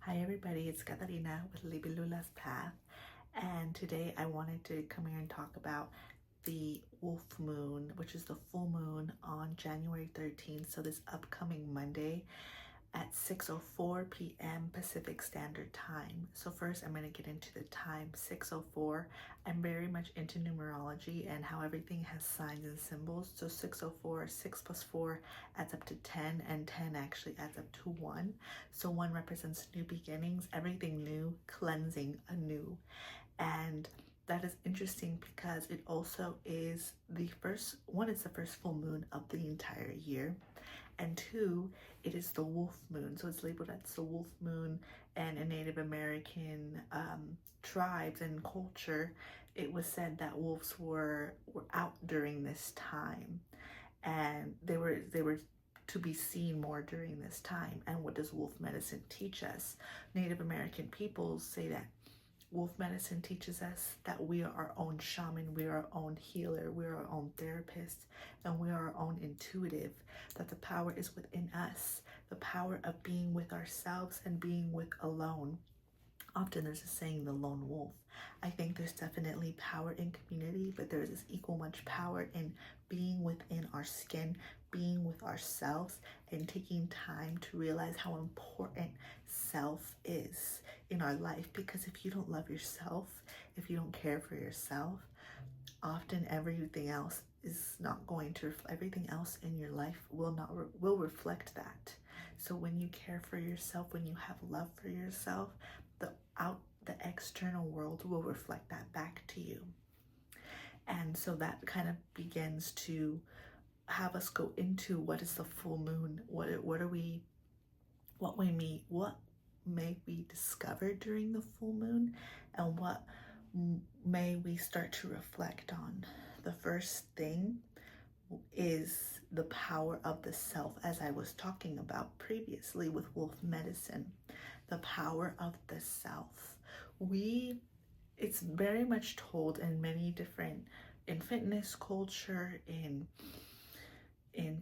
Hi everybody, it's Catalina with Libelula's Path, and today I wanted to come here and talk about the wolf moon, which is the full moon on January 13th, so this upcoming Monday at 6:04 p.m. Pacific Standard Time. So first I'm going to get into the time, 6:04. I'm very much into numerology and how everything has signs and symbols. So 6:04, 6 plus 4 adds up to 10, and 10 actually adds up to 1. So 1 represents new beginnings, everything new, cleansing anew. And that is interesting because it also is the first one, it's the first full moon of the entire year. And 2, it is the wolf moon. So it's labeled as the wolf moon, and in Native American tribes and culture, it was said that wolves were out during this time, and they were to be seen more during this time. And what does wolf medicine teach us? Native American peoples say that wolf medicine teaches us that we are our own shaman, we are our own healer, we are our own therapist, and we are our own intuitive, that the power is within us, the power of being with ourselves and being with alone. Often there's a saying, the lone wolf. I think there's definitely power in community, but there's this equal much power in being within our skin, being with ourselves, and taking time to realize how important self is in our life. Because if you don't love yourself, if you don't care for yourself, often everything else is not going to, everything else in your life will reflect that. So when you care for yourself, when you have love for yourself, the external world will reflect that back to you. And so that kind of begins to have us go into what is the full moon, what may we discover during the full moon, and what may we start to reflect on. The first thing is the power of the self, as I was talking about previously with wolf medicine. The power of the self. It's very much told in many different, in fitness culture, in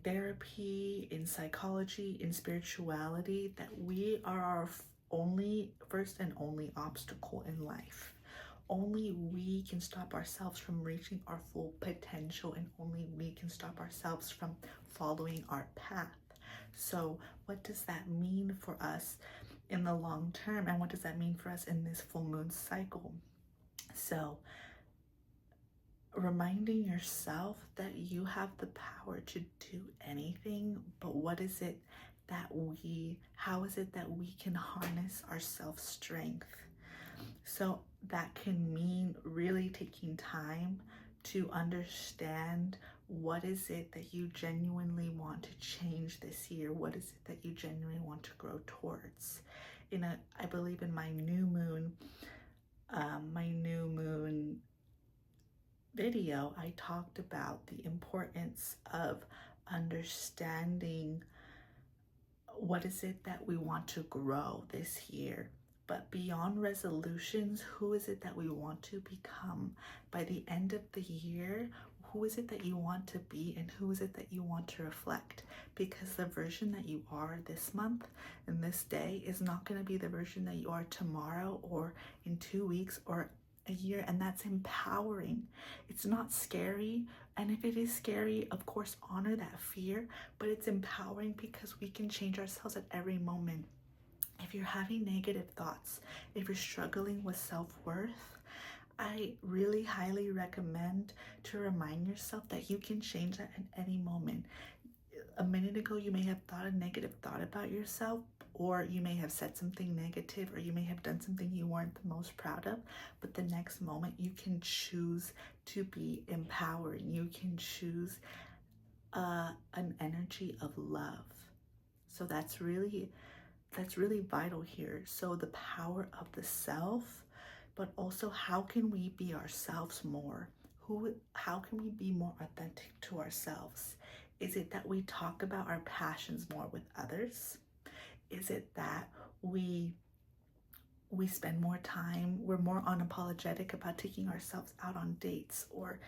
therapy, in psychology, in spirituality, that we are our first and only obstacle in life. Only we can stop ourselves from reaching our full potential, and only we can stop ourselves from following our path. So what does that mean for us in the long term, and what does that mean for us in this full moon cycle? So reminding yourself that you have the power to do anything, but how is it that we can harness our self-strength? So that can mean really taking time to understand, what is it that you genuinely want to change this year? What is it that you genuinely want to grow towards? I believe in my new moon video, I talked about the importance of understanding what is it that we want to grow this year. But beyond resolutions, who is it that we want to become? By the end of the year, who is it that you want to be, and who is it that you want to reflect? Because the version that you are this month and this day is not going to be the version that you are tomorrow or in 2 weeks or a year. And that's empowering. It's not scary. And if it is scary, of course, honor that fear, but it's empowering because we can change ourselves at every moment. If you're having negative thoughts, if you're struggling with self-worth, I really highly recommend to remind yourself that you can change that at any moment. A minute ago, you may have thought a negative thought about yourself, or you may have said something negative, or you may have done something you weren't the most proud of, but the next moment you can choose to be empowering. You can choose an energy of love. So that's really vital here. So the power of the self, but also how can we be ourselves more? How can we be more authentic to ourselves? Is it that we talk about our passions more with others? Is it that we spend more time, we're more unapologetic about taking ourselves out on dates, or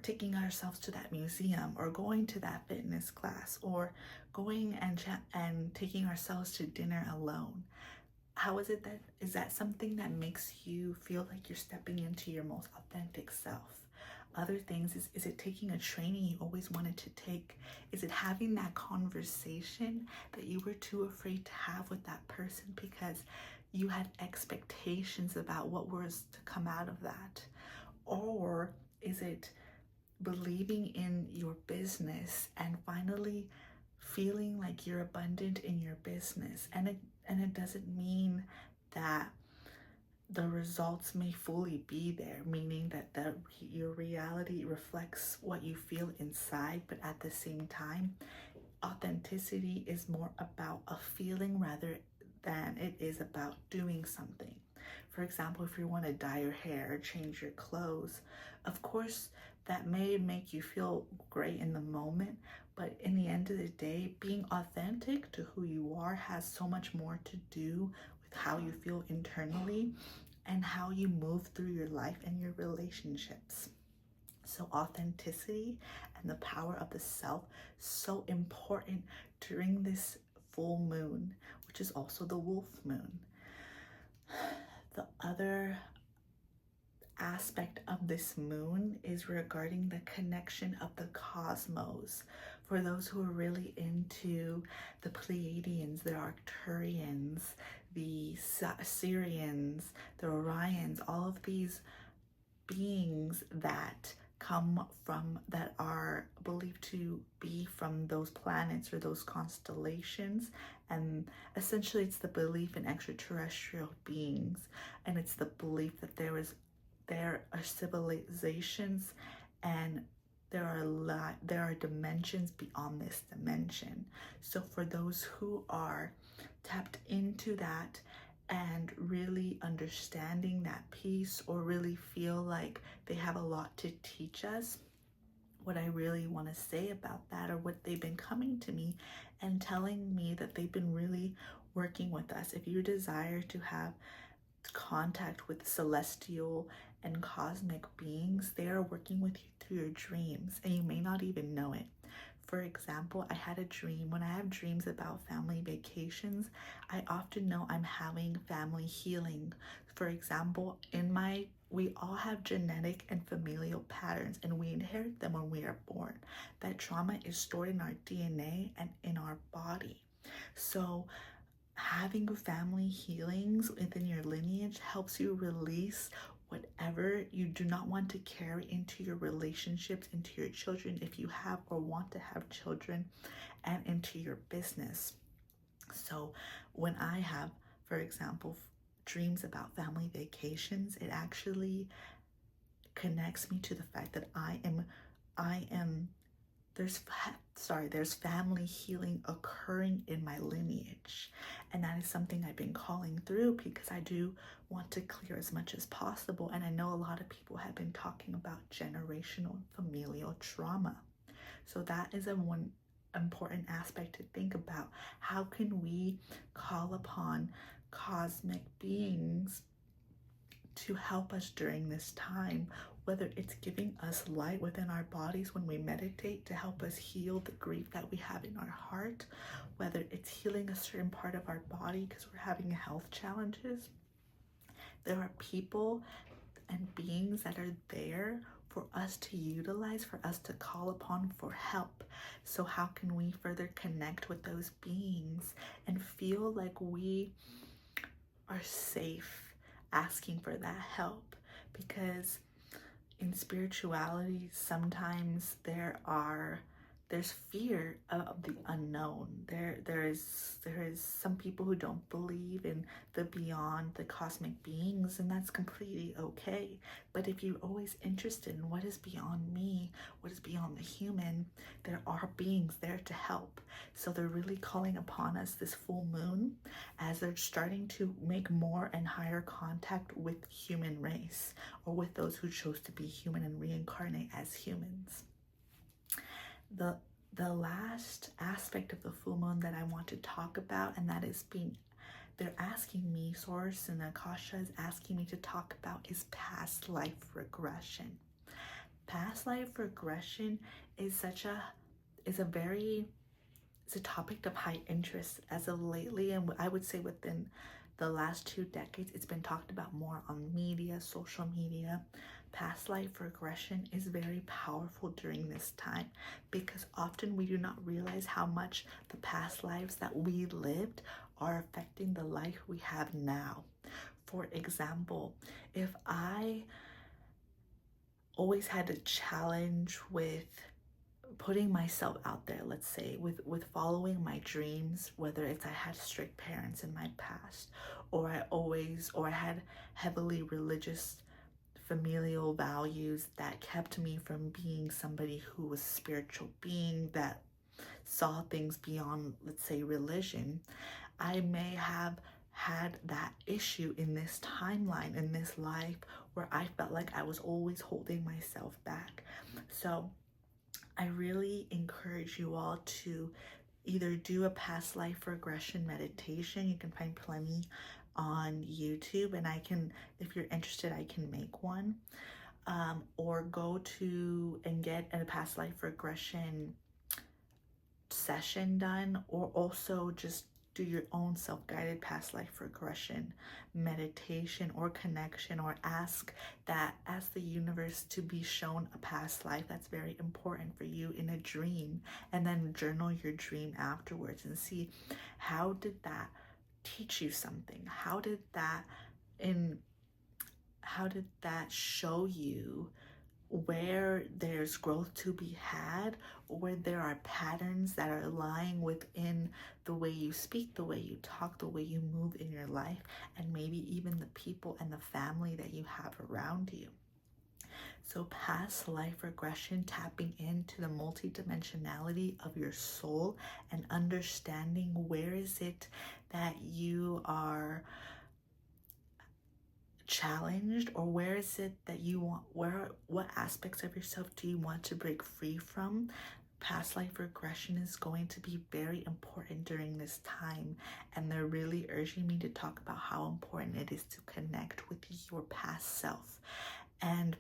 taking ourselves to that museum, or going to that fitness class, or going and taking ourselves to dinner alone? how is it that, is that something that makes you feel like you're stepping into your most authentic self? Other things, is it taking a training you always wanted to take? Is it having that conversation that you were too afraid to have with that person because you had expectations about what was to come out of that? Or is it believing in your business and finally feeling like you're abundant in your business? And it doesn't mean that the results may fully be there, meaning that your reality reflects what you feel inside, but at the same time, authenticity is more about a feeling rather than it is about doing something. For example, if you want to dye your hair or change your clothes, of course, that may make you feel great in the moment, but in the end of the day, being authentic to who you are has so much more to do with how you feel internally and how you move through your life and your relationships. So authenticity and the power of the self, so important during this full moon, which is also the wolf moon. The other aspect of this moon is regarding the connection of the cosmos. For those who are really into the Pleiadians, the Arcturians, the Sirians, the Orions, all of these beings that come from, that are believed to be from those planets or those constellations. And essentially it's the belief in extraterrestrial beings, and it's the belief that there are civilizations and there are dimensions beyond this dimension. So for those who are tapped into that and really understanding that piece, or really feel like they have a lot to teach us, what I really want to say about that, or what they've been coming to me and telling me that they've been really working with us. If you desire to have contact with celestial and cosmic beings, they are working with you through your dreams, and you may not even know it. For example, I had a dream. When I have dreams about family vacations, I often know I'm having family healing. For example, we all have genetic and familial patterns, and we inherit them when we are born. That trauma is stored in our DNA and in our body. So having family healings within your lineage helps you release whatever you do not want to carry into your relationships, into your children, if you have or want to have children, and into your business. So when I have, for example, dreams about family vacations, it actually connects me to the fact that there's family healing occurring in my lineage. And that is something I've been calling through because I do want to clear as much as possible. And I know a lot of people have been talking about generational familial trauma. So that is one important aspect to think about. How can we call upon cosmic beings to help us during this time, whether it's giving us light within our bodies when we meditate to help us heal the grief that we have in our heart, whether it's healing a certain part of our body because we're having health challenges. There are people and beings that are there for us to utilize, for us to call upon for help. So how can we further connect with those beings and feel like we are safe asking for that help? Because in spirituality, sometimes there's fear of the unknown. There is some people who don't believe in the beyond, the cosmic beings, and that's completely okay. But if you're always interested in what is beyond me, what is beyond the human, there are beings there to help. So they're really calling upon us this full moon as they're starting to make more and higher contact with human race, or with those who chose to be human and reincarnate as humans. The last aspect of the full moon that I want to talk about, and that is they're asking me, Source and Akasha is asking me to talk about, is past life regression. Past life regression is a topic of high interest as of lately, and I would say within the last 2 decades, it's been talked about more on media, social media. Past life regression is very powerful during this time because often we do not realize how much the past lives that we lived are affecting the life we have now. For example, if I always had a challenge with putting myself out there, let's say with following my dreams, whether it's I had strict parents in my past, or I had heavily religious familial values that kept me from being somebody who was a spiritual being that saw things beyond, let's say, religion, I may have had that issue in this timeline, in this life, where I felt like I was always holding myself back. So I really encourage you all to either do a past life regression meditation. You can find plenty on YouTube, and if you're interested, I can make one. Or go to and get a past life regression session done, or also just do your own self-guided past life regression meditation or connection, or ask the universe to be shown a past life that's very important for you in a dream, and then journal your dream afterwards and see how did that teach you something, how did that show you where there's growth to be had, or where there are patterns that are lying within the way you speak, the way you talk, the way you move in your life, and maybe even the people and the family that you have around you. So past life regression, tapping into the multidimensionality of your soul and understanding where is it that you are challenged, or where is it that you want, what aspects of yourself do you want to break free from. Past life regression is going to be very important during this time, and they're really urging me to talk about how important it is to connect with your past self. And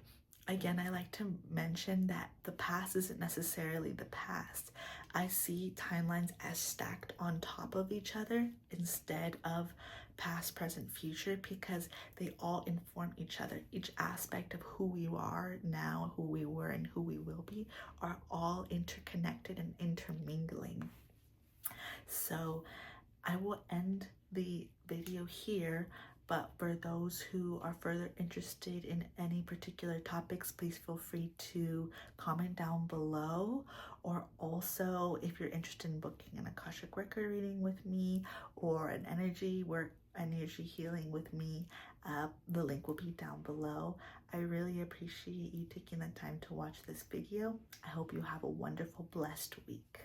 again, I like to mention that the past isn't necessarily the past. I see timelines as stacked on top of each other instead of past, present, future, because they all inform each other. Each aspect of who we are now, who we were, and who we will be are all interconnected and intermingling. So I will end the video here, but for those who are further interested in any particular topics, please feel free to comment down below. Or also, if you're interested in booking an Akashic record reading with me, or an energy healing with me, the link will be down below. I really appreciate you taking the time to watch this video. I hope you have a wonderful, blessed week.